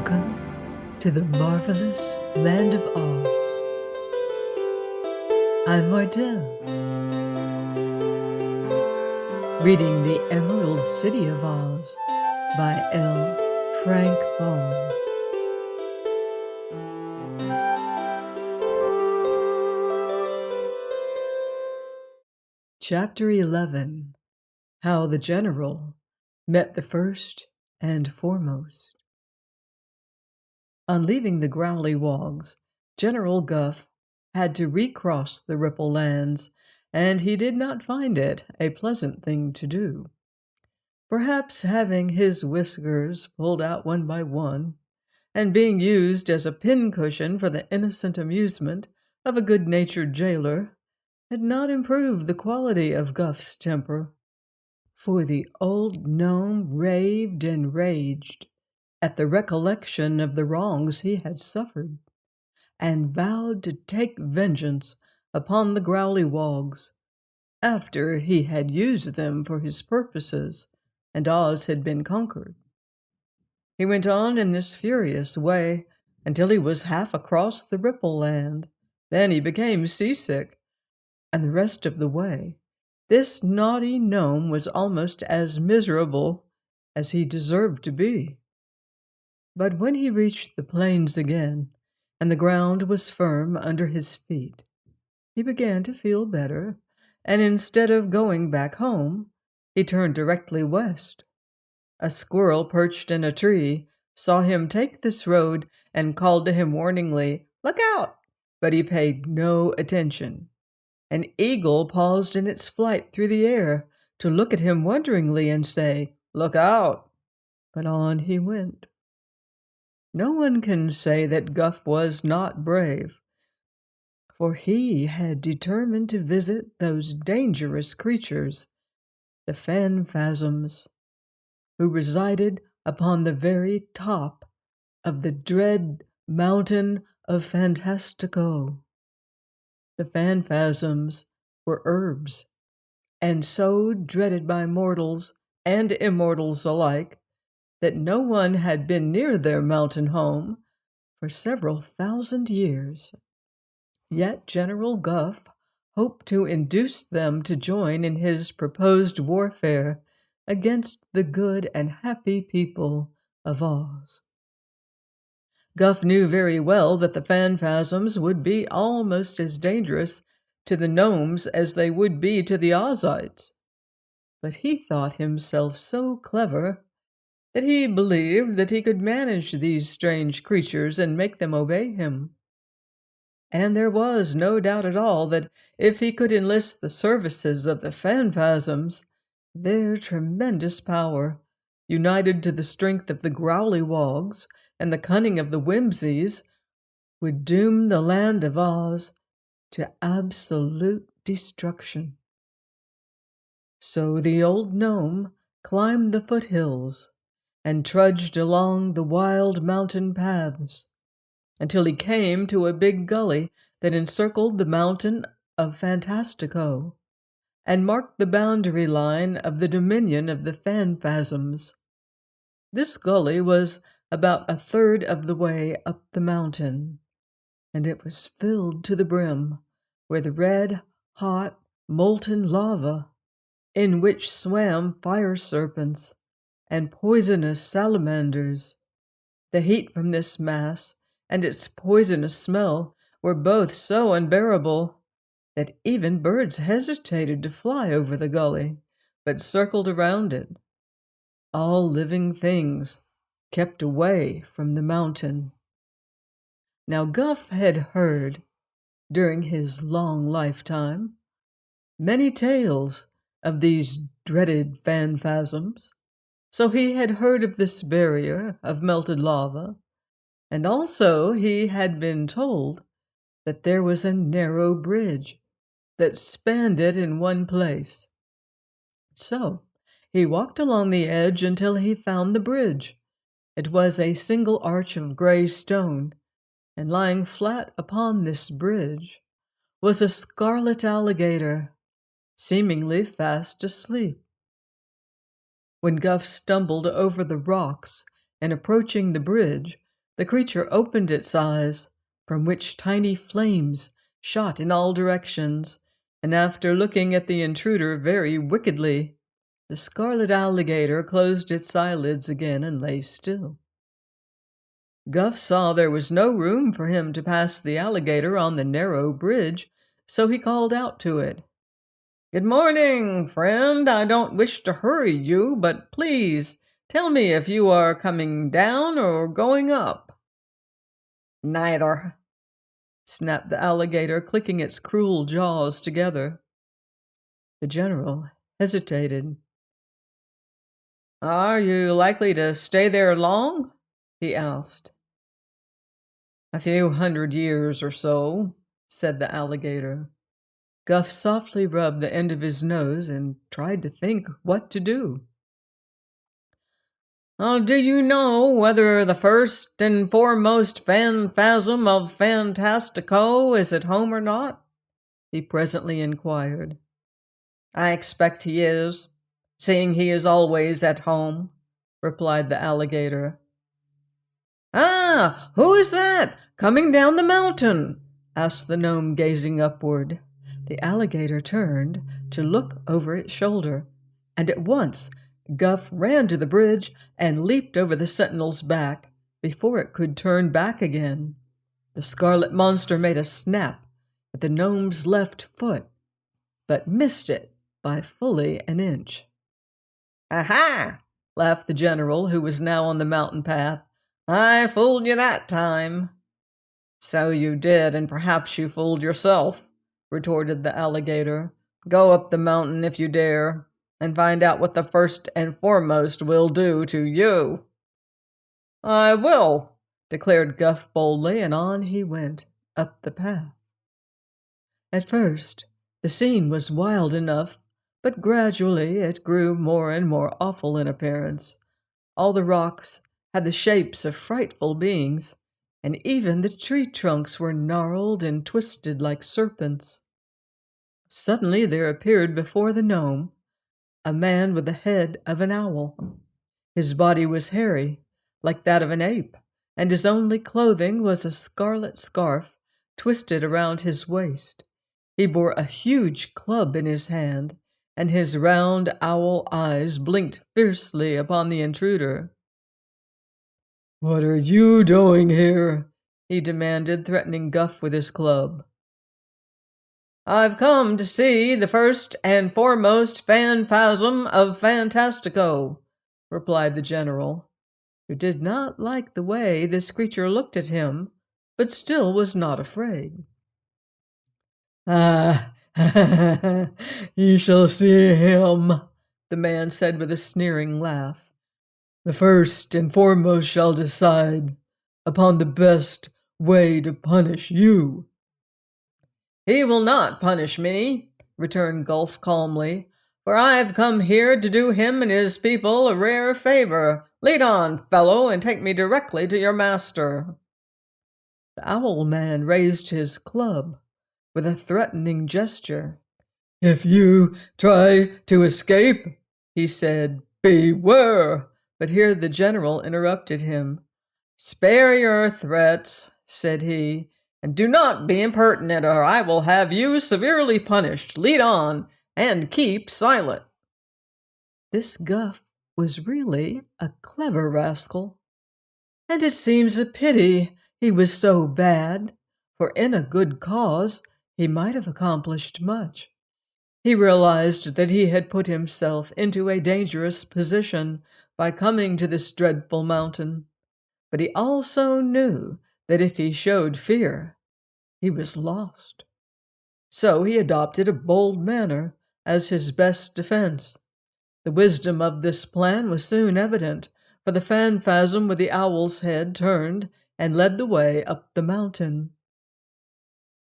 Welcome to the marvelous land of Oz. I'm Martell, reading The Emerald City of Oz by L. Frank Baum. Chapter 11. How the General Met the First and Foremost. On leaving the Growleywogs, General Guph had to recross the Ripple Lands, and he did not find it a pleasant thing to do. Perhaps having his whiskers pulled out one by one, and being used as a pincushion for the innocent amusement of a good-natured jailer, had not improved the quality of Guph's temper, for the old gnome raved and raged at the recollection of the wrongs he had suffered, and vowed to take vengeance upon the Growleywogs after he had used them for his purposes and Oz had been conquered. He went on in this furious way until he was half across the Ripple Land. Then he became seasick, and the rest of the way this naughty gnome was almost as miserable as he deserved to be. But when he reached the plains again, and the ground was firm under his feet, he began to feel better, and instead of going back home, he turned directly west. A squirrel perched in a tree saw him take this road and called to him warningly, "Look out!" But he paid no attention. An eagle paused in its flight through the air to look at him wonderingly and say, "Look out!" But on he went. No one can say that Guph was not brave, for he had determined to visit those dangerous creatures, the Phanphasms, who resided upon the very top of the dread mountain of Fantastico. The Phanphasms were herbs, and so dreaded by mortals and immortals alike that no one had been near their mountain home for several thousand years. Yet General Guph hoped to induce them to join in his proposed warfare against the good and happy people of Oz. Guph knew very well that the Phanphasms would be almost as dangerous to the gnomes as they would be to the Ozites, but he thought himself so clever that he believed that he could manage these strange creatures and make them obey him. And there was no doubt at all that if he could enlist the services of the Phanphasms, their tremendous power, united to the strength of the Growleywogs and the cunning of the Whimsies, would doom the land of Oz to absolute destruction. So the old gnome climbed the foothills and trudged along the wild mountain paths until he came to a big gully that encircled the mountain of Fantastico and marked the boundary line of the dominion of the Phanphasms. This gully was about a third of the way up the mountain, and it was filled to the brim with red, hot, molten lava, in which swam fire serpents and poisonous salamanders. The heat from this mass and its poisonous smell were both so unbearable that even birds hesitated to fly over the gully, but circled around it. All living things kept away from the mountain. Now Guph had heard, during his long lifetime, many tales of these dreaded Phanphasms. So he had heard of this barrier of melted lava, and also he had been told that there was a narrow bridge that spanned it in one place. So he walked along the edge until he found the bridge. It was a single arch of gray stone, and lying flat upon this bridge was a scarlet alligator, seemingly fast asleep. When Guph stumbled over the rocks and approaching the bridge, The creature opened its eyes, from which tiny flames shot in all directions, and after looking at the intruder very wickedly, the scarlet alligator closed its eyelids again and lay still. Guph saw there was no room for him to pass the alligator on the narrow bridge, so he called out to it. "Good morning, friend. I don't wish to hurry you, but please tell me if you are coming down or going up." "Neither," snapped the alligator, clicking its cruel jaws together. The general hesitated. "Are you likely to stay there long?" he asked. "A few 100 years or so," said the alligator. Guph softly rubbed the end of his nose and tried to think what to do. "Do you know whether the first and foremost Phanphasm of Fantastico is at home or not?" he presently inquired. "I expect he is, seeing he is always at home," replied the alligator. "Ah, who is that coming down the mountain?" asked the gnome, gazing upward. The alligator turned to look over its shoulder, and at once Guph ran to the bridge and leaped over the sentinel's back before it could turn back again. The scarlet monster made a snap at the gnome's left foot, but missed it by fully an inch. "Aha!" laughed the general, who was now on the mountain path. "I fooled you that time." "So you did, and perhaps you fooled yourself," retorted the alligator. "Go up the mountain if you dare, and find out what the first and foremost will do to you." "I will," declared Guph boldly, and on he went up the path. At first the scene was wild enough, but gradually it grew more and more awful in appearance. All the rocks had the shapes of frightful beings, and even the tree trunks were gnarled and twisted like serpents. Suddenly there appeared before the gnome a man with the head of an owl. His body was hairy, like that of an ape, and his only clothing was a scarlet scarf twisted around his waist. He bore a huge club in his hand, and his round owl eyes blinked fiercely upon the intruder. "What are you doing here?" he demanded, threatening Guph with his club. "I've come to see the first and foremost Phanphasm of Fantastico," replied the general, who did not like the way this creature looked at him, but still was not afraid. "Ah, you shall see him," the man said with a sneering laugh. "The first and foremost shall decide upon the best way to punish you." "He will not punish me," returned Gulf calmly, "for I've come here to do him and his people a rare favor. Lead on, fellow, and take me directly to your master." The owl man raised his club with a threatening gesture. "If you try to escape," he said, "beware." But here the general interrupted him. "Spare your threats," said he, "and do not be impertinent, or I will have you severely punished. Lead on, and keep silent." This Guph was really a clever rascal, and it seems a pity he was so bad, for in a good cause he might have accomplished much. He realized that he had put himself into a dangerous position by coming to this dreadful mountain, but he also knew that if he showed fear, he was lost. So he adopted a bold manner as his best defense. The wisdom of this plan was soon evident, for the phantasm with the owl's head turned and led the way up the mountain.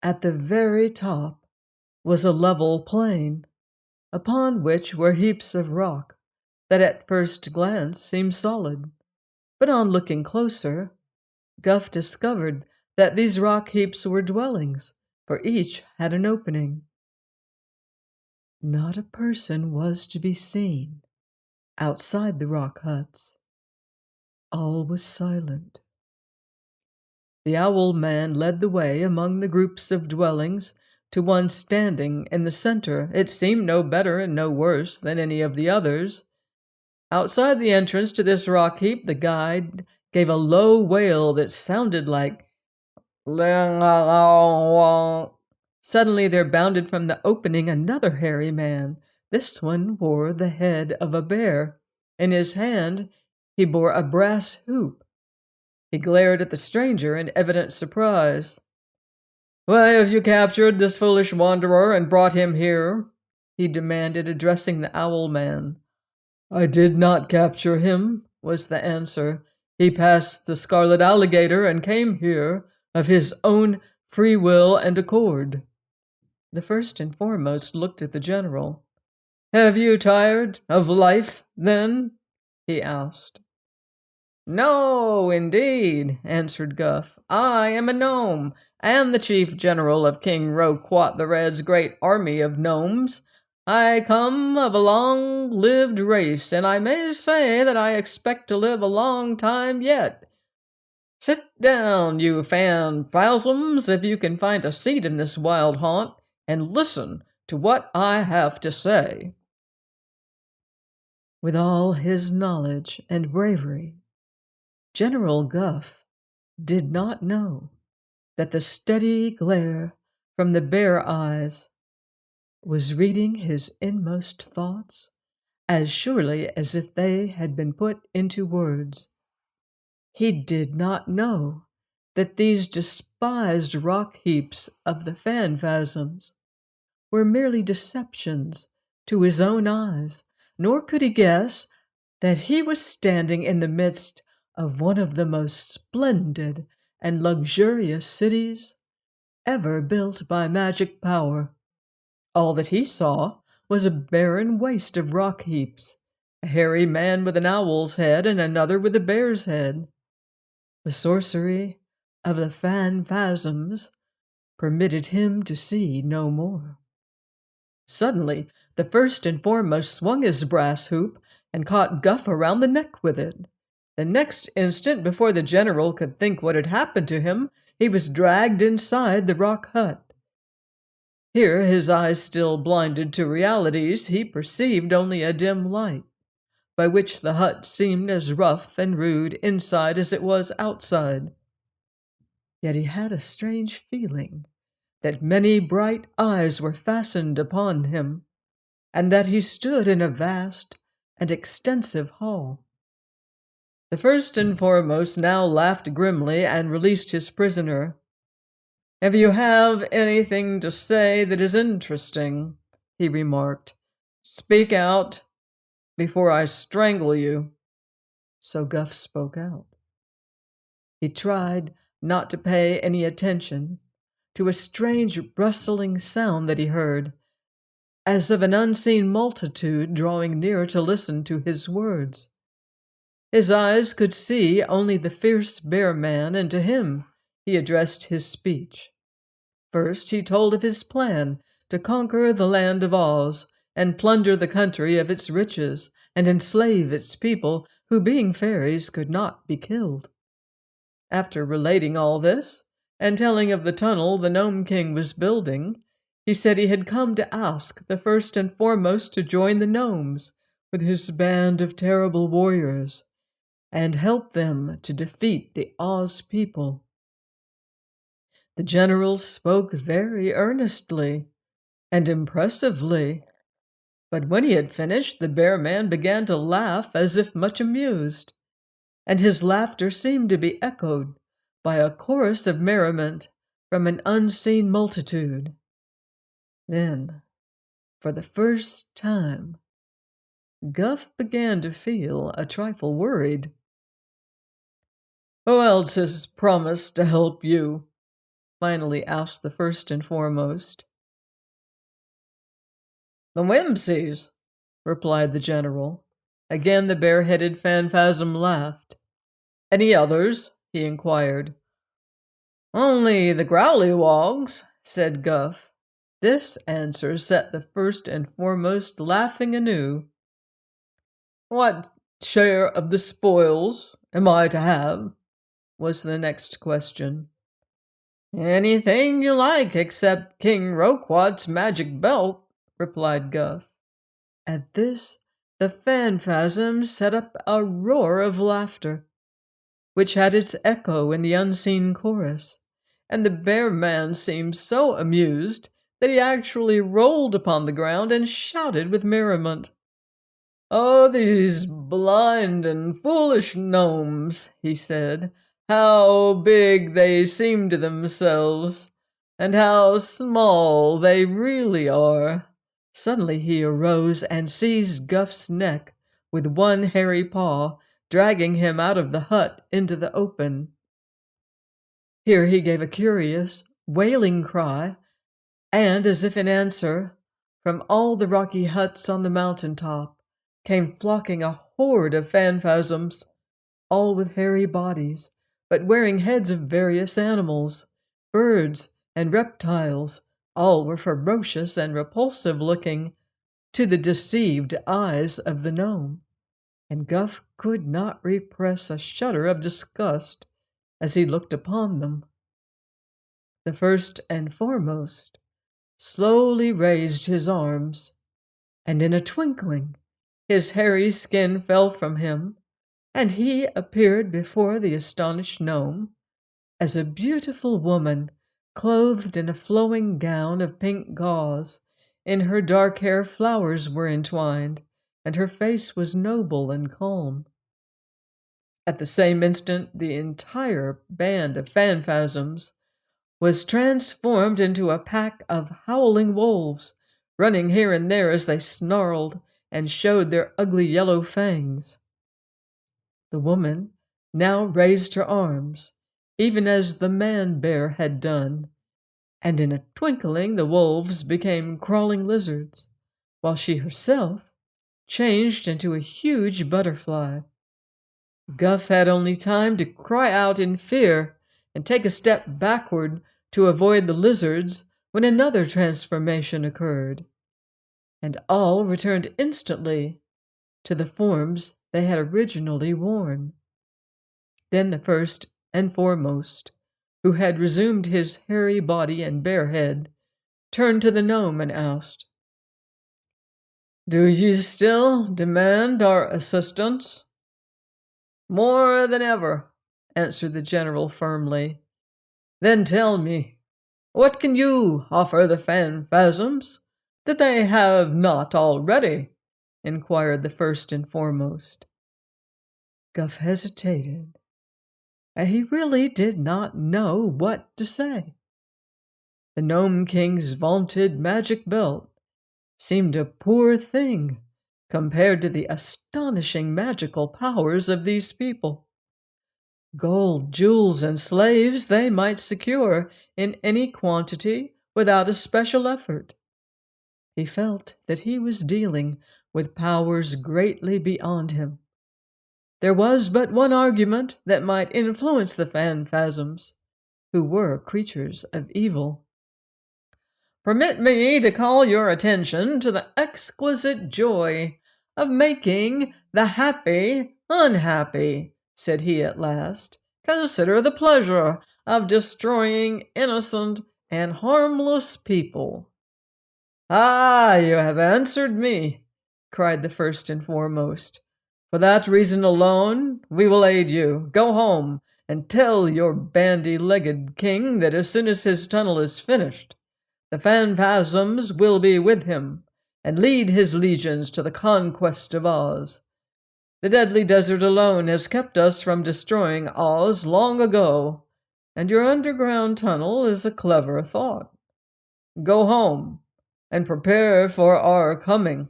At the very top was a level plain, upon which were heaps of rock that at first glance seemed solid. But on looking closer, Guph discovered that these rock heaps were dwellings, for each had an opening. Not a person was to be seen outside the rock huts. All was silent. The owl man led the way among the groups of dwellings to one standing in the center. It seemed no better and no worse than any of the others. Outside the entrance to this rock heap, the guide gave a low wail that sounded like Suddenly there bounded from the opening another hairy man. This one wore the head of a bear. In his hand he bore a brass hoop. He glared at the stranger in evident surprise. "Why have you captured this foolish wanderer and brought him here?" he demanded, addressing the owl man. "I did not capture him," was the answer. "He passed the scarlet alligator and came here of his own free will and accord." The first and foremost looked at the general. "Have you tired of life, then?" he asked. "No, indeed," answered Guph. "I am a gnome, and the chief general of King Roquat the Red's great army of gnomes. I come of a long-lived race, and I may say that I expect to live a long time yet. Sit down, you Phanphasms, if you can find a seat in this wild haunt, and listen to what I have to say." With all his knowledge and bravery, General Guph did not know that the steady glare from the bear eyes was reading his inmost thoughts as surely as if they had been put into words. He did not know that these despised rock heaps of the Phanphasms were merely deceptions to his own eyes, nor could he guess that he was standing in the midst of one of the most splendid and luxurious cities ever built by magic power. All that he saw was a barren waste of rock heaps, a hairy man with an owl's head and another with a bear's head. The sorcery of the Phanphasms permitted him to see no more. Suddenly, the first and foremost swung his brass hoop and caught Guph around the neck with it. The next instant, before the general could think what had happened to him, he was dragged inside the rock hut. Here, his eyes still blinded to realities, he perceived only a dim light, by which the hut seemed as rough and rude inside as it was outside. Yet he had a strange feeling that many bright eyes were fastened upon him, and that he stood in a vast and extensive hall. The first and foremost now laughed grimly and released his prisoner. "If you have anything to say that is interesting," he remarked, "speak out before I strangle you." So Guph spoke out. He tried not to pay any attention to a strange rustling sound that he heard, as of an unseen multitude drawing near to listen to his words. His eyes could see only the fierce bear man, and to him he addressed his speech. First he told of his plan to conquer the land of Oz and plunder the country of its riches and enslave its people who, being fairies, could not be killed. After relating all this, and telling of the tunnel the Gnome King was building, he said he had come to ask the first and foremost to join the gnomes with his band of terrible warriors and help them to defeat the Oz people. The general spoke very earnestly and impressively, but when he had finished, the bear man began to laugh as if much amused, and his laughter seemed to be echoed by a chorus of merriment from an unseen multitude. Then, for the first time, Guph began to feel a trifle worried. "Who else has promised to help you?" finally asked the first and foremost. "The Whimsies," replied the general. Again the bare-headed Phanphasm laughed. "Any others?" he inquired. "Only the Growleywogs," said Guph. This answer set the first and foremost laughing anew. "What share of the spoils am I to have?" was the next question. "Anything you like except King Roquat's magic belt," replied Guph. At this, the Phanphasms set up a roar of laughter, which had its echo in the unseen chorus, and the bear man seemed so amused that he actually rolled upon the ground and shouted with merriment. "Oh, these blind and foolish gnomes," he said, "how big they seem to themselves, and how small they really are." Suddenly he arose and seized Guff's neck with one hairy paw, dragging him out of the hut into the open. Here he gave a curious, wailing cry, and, as if in answer, from all the rocky huts on the mountain top came flocking a horde of Phanphasms, all with hairy bodies, but wearing heads of various animals, birds, and reptiles. All were ferocious and repulsive looking to the deceived eyes of the gnome, and Guph could not repress a shudder of disgust as he looked upon them. The first and foremost slowly raised his arms, and in a twinkling his hairy skin fell from him, and he appeared before the astonished gnome as a beautiful woman clothed in a flowing gown of pink gauze. In her dark hair flowers were entwined, and her face was noble and calm. At the same instant the entire band of Phanphasms was transformed into a pack of howling wolves, running here and there as they snarled and showed their ugly yellow fangs. The woman now raised her arms, even as the man-bear had done, and in a twinkling the wolves became crawling lizards, while she herself changed into a huge butterfly. Guph had only time to cry out in fear and take a step backward to avoid the lizards when another transformation occurred, and all returned instantly to the forms they had originally worn. Then the first and foremost, who had resumed his hairy body and bare head, turned to the gnome and asked, "Do you still demand our assistance?" "More than ever," answered the general firmly. "Then tell me, what can you offer the Phanphasms that they have not already?" inquired the first and foremost. Guph hesitated. He really did not know what to say. The Gnome King's vaunted magic belt seemed a poor thing compared to the astonishing magical powers of these people. Gold, jewels, and slaves they might secure in any quantity without a special effort. He felt that he was dealing with powers greatly beyond him. There was but one argument that might influence the Phanphasms, who were creatures of evil. "Permit me to call your attention to the exquisite joy of making the happy unhappy," said he at last. "Consider the pleasure of destroying innocent and harmless people." "Ah, you have answered me," cried the first and foremost. "For that reason alone we will aid you. Go home and tell your bandy-legged king that as soon as his tunnel is finished, the Phanphasms will be with him and lead his legions to the conquest of Oz. The deadly desert alone has kept us from destroying Oz long ago, and your underground tunnel is a clever thought. Go home and prepare for our coming."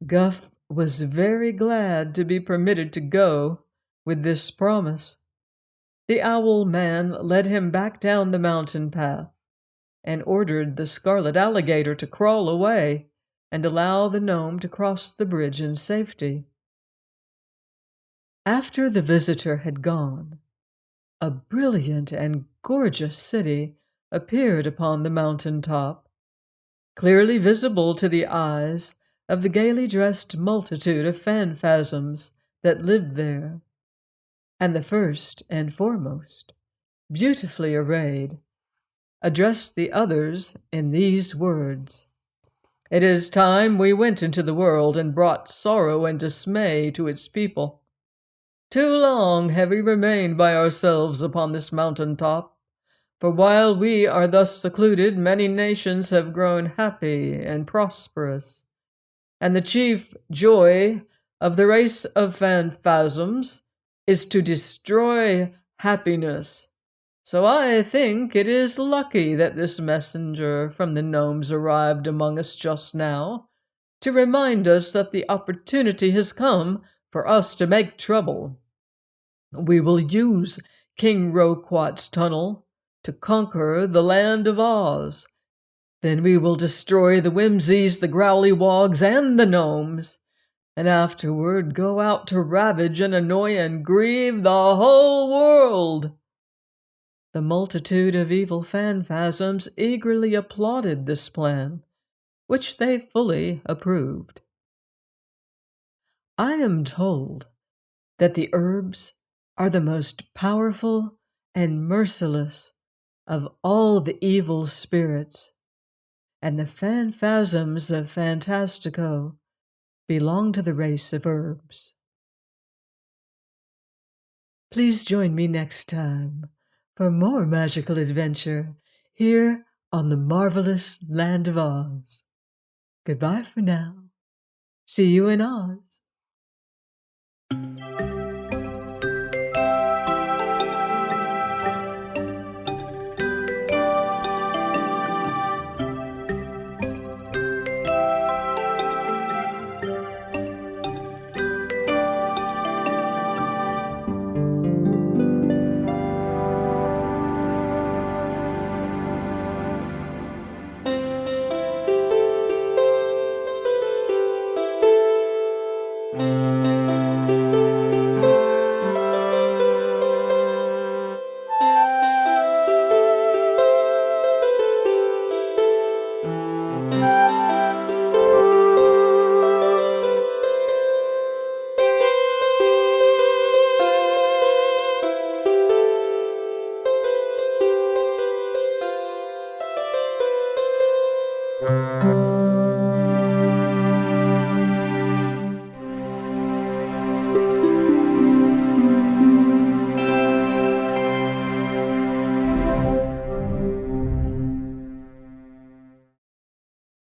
Guph was very glad to be permitted to go with this promise. The owl man led him back down the mountain path and ordered the scarlet alligator to crawl away and allow the gnome to cross the bridge in safety. After the visitor had gone, a brilliant and gorgeous city appeared upon the mountain top, clearly visible to the eyes of the gaily dressed multitude of Phanphasms that lived there. And the first and foremost beautifully arrayed, addressed the others in these words: "It is time we went into the world and brought sorrow and dismay to its people. Too long have we remained by ourselves upon this mountain top, for while we are thus secluded, many nations have grown happy and prosperous, and the chief joy of the race of Phanphasms is to destroy happiness. So I think it is lucky that this messenger from the gnomes arrived among us just now, to remind us that the opportunity has come for us to make trouble. We will use King Roquat's tunnel to conquer the land of Oz. Then we will destroy the Whimsies, the Growleywogs, and the gnomes, and afterward go out to ravage and annoy and grieve the whole world." The multitude of evil Phanphasms eagerly applauded this plan, which they fully approved. I am told that the herbs are the most powerful and merciless of all the evil spirits, and the Phanphasms of Fantastico belong to the race of herbs. Please join me next time for more magical adventure here on the marvelous land of Oz. Goodbye for now. See you in Oz.